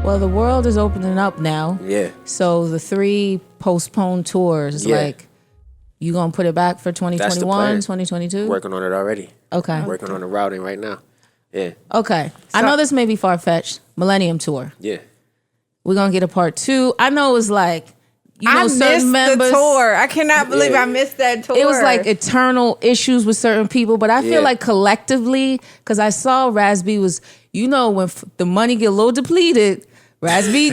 Well, the world is opening up now. Yeah. So the 3 postponed tours, like, you gonna put it back for 2021, 2022? Working on it already. Okay. Working on the routing right now. Yeah. Okay. I know this may be far-fetched. Millennium Tour. Yeah. We're gonna get a part 2. I know it was like, you know, I certain missed members. the tour. I cannot believe I missed that tour. It was like eternal issues with certain people, but I feel like collectively, because I saw Rasby was, you know, when the money get a little depleted, Rasby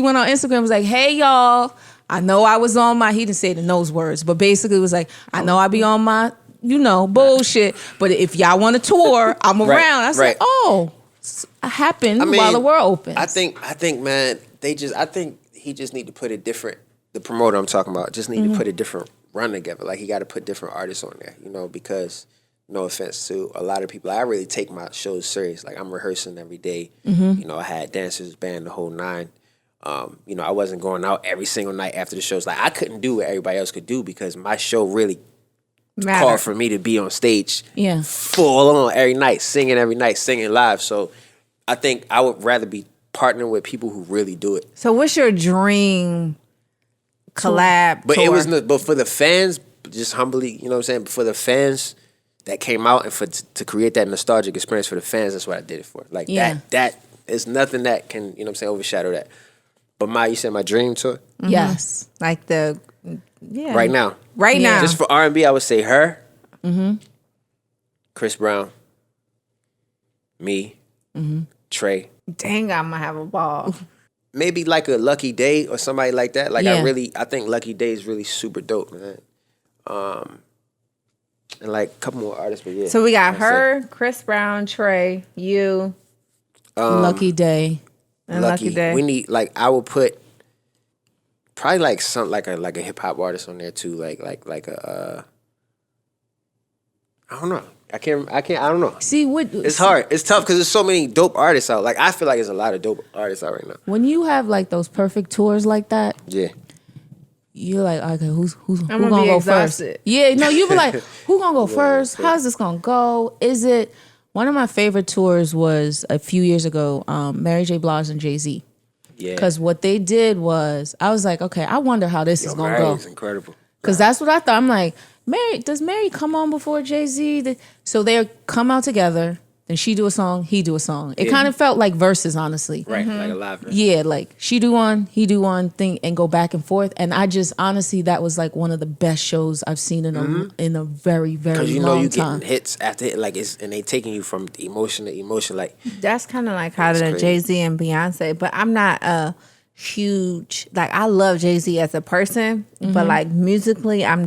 went on Instagram and was like, hey y'all, I know I was on my, he didn't say it in those words, but basically it was like, I know I be on my, you know, bullshit, but if y'all want a tour, I'm around. I was like, oh, it happened while the world opens. I think, man, I think he just need to put a different, the promoter I'm talking about, just need to put a different run together. Like, he got to put different artists on there, you know, because, no offense to a lot of people, I really take my shows serious. Like, I'm rehearsing every day. You know, I had dancers, band, the whole 9. You know, I wasn't going out every single night after the shows. Like, I couldn't do what everybody else could do because my show really called for me to be on stage full on every night, singing live. So I think I would rather be partnering with people who really do it. So what's your dream collab But tour? it was but for the fans, just humbly, you know what I'm saying? For the fans that came out and to create that nostalgic experience for the fans, that's what I did it for. Like that is nothing that can, you know what I'm saying, overshadow that. But you said my dream tour? Yes. Like Right now. Right now. Just for R&B, I would say her, Chris Brown, me, Trey. Dang, I'm gonna have a ball. Maybe like a Lucky Day or somebody like that. Like I think Lucky Day is really super dope, man. And like a couple more artists, but So we got her, Chris Brown, Trey, you, Lucky Day. and Lucky Day. We need I would put probably like a hip hop artist on there too, like a I don't know. I don't know. See, it's hard. It's tough because there's so many dope artists out. Like, I feel like there's a lot of dope artists out right now. when you have like those perfect tours like that, you're like, okay, who gonna go exhausted. first? Yeah, no, you be like, who gonna go first? How's this gonna go? Is it one of my favorite tours was a few years ago, Mary J. Blige and Jay-Z. Yeah. Because what they did was, I was like, okay, I wonder how this is gonna go. It's incredible. Because that's what I thought. I'm like, does Mary come on before Jay-Z? So they come out together. Then she do a song, he do a song. It kind of felt like verses, honestly. Right, like a live verse. Yeah, like she do one, he do one thing, and go back and forth. And I just honestly, that was like one of the best shows I've seen in a very, very long time. Because you know you getting hits after hit, like and they taking you from emotion to emotion. Like that's kind of like how the Jay-Z and Beyonce. But I'm not a huge I love Jay-Z as a person, but like musically, I'm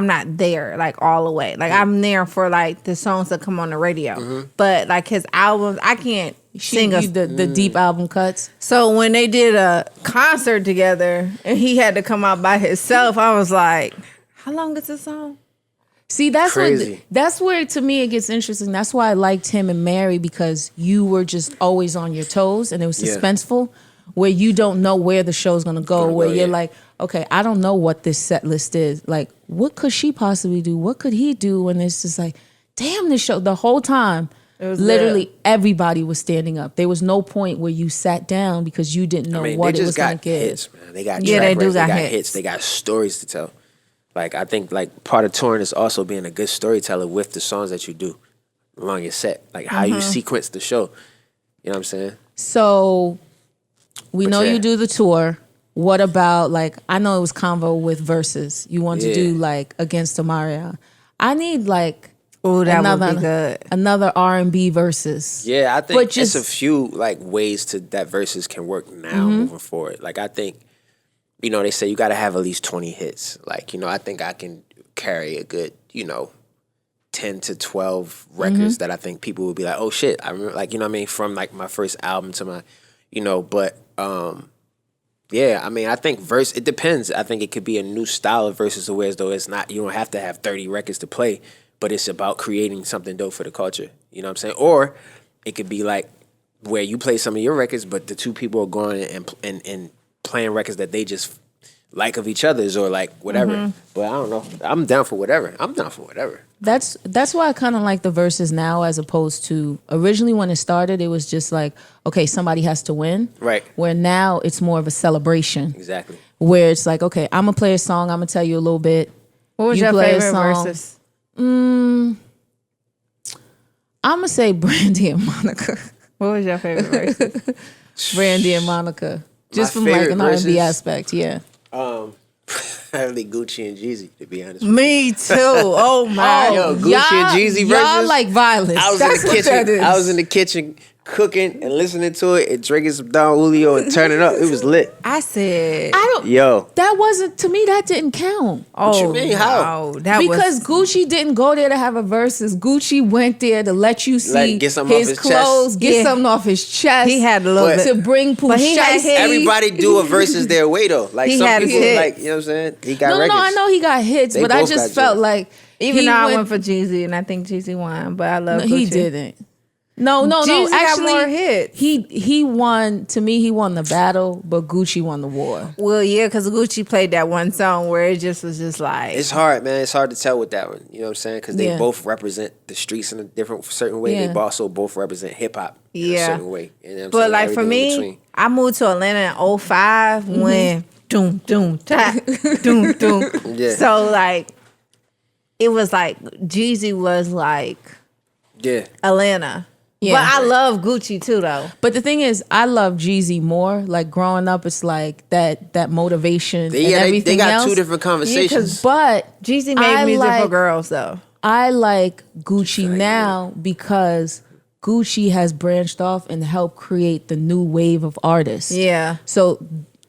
not there like all the way. Like I'm there for like the songs that come on the radio, but like his albums, I can't sing the deep album cuts. So when they did a concert together and he had to come out by himself, I was like, how long is this song? See, that's where to me it gets interesting. That's why I liked him and Mary, because you were just always on your toes and it was suspenseful, where you don't know where the show's gonna go. You're like, okay, I don't know what this set list is. Like, what could she possibly do? What could he do? And it's just like, damn, this show the whole time. It was literally everybody was standing up. There was no point where you sat down because you didn't know what it was going to give. Hits, man. They got track records, they got hits. They got stories to tell. Like, I think like part of touring is also being a good storyteller with the songs that you do along your set. Like how you sequence the show. You know what I'm saying? So we know you do the tour. What about like, I know it was convo with verses. You want to do like Against Amaria. I need like would be good. Another R&B verses. Yeah, I think just a few like ways that verses can work now moving forward. Like I think, you know, they say you got to have at least 20 hits. Like, you know, I think I can carry a good, 10 to 12 records that I think people would be like, oh shit, I remember, like, you know what I mean? From like my first album to my, but yeah, I mean, I think it depends. I think it could be a new style of verses to where as though it's not, you don't have to have 30 records to play, but it's about creating something dope for the culture. You know what I'm saying? Or it could be like where you play some of your records, but the two people are going and playing records that they just like of each other's or like whatever. But I don't know. I'm down for whatever. That's why I kind of like the verses now, as opposed to originally when it started. It was just like, okay, somebody has to win, right? Where now it's more of a celebration, exactly. Where it's like, okay, I'm gonna play a song. I'm gonna tell you a little bit. What was your favorite verses? I'm gonna say Brandy and Monica. What was your favorite verses? Brandy and Monica, just from like an R&B aspect, yeah. Probably Gucci and Jeezy, to be honest. Me too. Oh my! Yo, Gucci and Jeezy versus. Y'all like violence. That's what that is. I was in the kitchen cooking and listening to it and drinking some Don Julio and turning up. It was lit. I said, Yo, that wasn't, to me, that didn't count. What you mean? How? Because Gucci didn't go there to have a versus. Gucci went there to let you see get something his off his clothes, chest. get something off his chest. He had a little bit to bring Pusha. Everybody do a versus their way though. Like he some had people, hits. like, you know what I'm saying? He got records. No, I know he got hits, but I just felt like even though I went for Jeezy and I think Jeezy won, but I love Gucci. He didn't. No. Jeezy Actually, got more hits. He won. To me, he won the battle, but Gucci won the war. Well, yeah, because Gucci played that one song where it just was just like, it's hard, man. It's hard to tell with that one. You know what I'm saying? Because they both represent the streets in a certain way. Yeah. They also both represent hip hop in a certain way. You know what I'm but saying? like for me, I moved to Atlanta in 05 when doom doom ta doom doom. Yeah. So like, it was like Jeezy was like Atlanta. Yeah. But I love Gucci too, though. But the thing is, I love Jeezy more. Like growing up, it's like that motivation and everything they got else. two different conversations. But Jeezy made music for girls, though. I like Gucci now because Gucci has branched off and helped create the new wave of artists. Yeah. So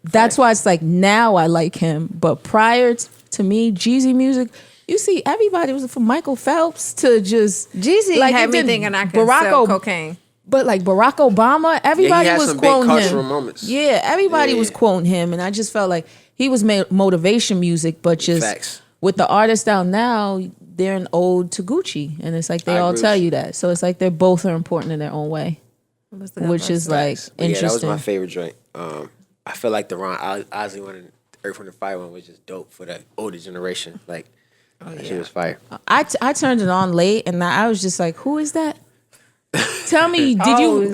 that's why it's like now I like him. But prior to me, Jeezy music, you see, everybody was from Michael Phelps to just Jeezy like had me thinking I could sell cocaine. But like Barack Obama, everybody was some quoting big him. cultural moments. Yeah, everybody was quoting him, and I just felt like he was motivation music, but just with the artists out now, they're an ode to Gucci, and it's like they all tell you that. So it's like they're both are important in their own way, which is like interesting. Yeah, that was my favorite joint. I feel like the Ron Ozzy one and Earth, Wind & Fire one was just dope for the older generation. Like. That shit was fire. I turned it on late, and I was just like, "Who is that?" Tell me, did you?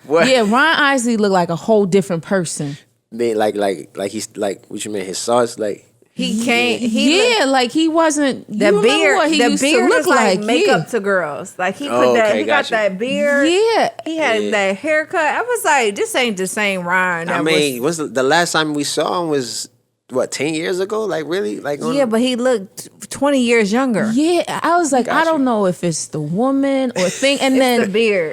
Ron Isley looked like a whole different person. Like he's like, what you mean? His sauce, like he can't. Like he wasn't. The beard. What he the used beard to look is like makeup yeah. to girls. Like he put that. He got that beard. Yeah, he had that haircut. I was like, this ain't the same Ron. I mean, was the last time we saw him was. What, 10 years ago? Like, really? Like, but he looked 20 years younger. Yeah, I was like, I don't know if it's the woman or thing. And then the beard.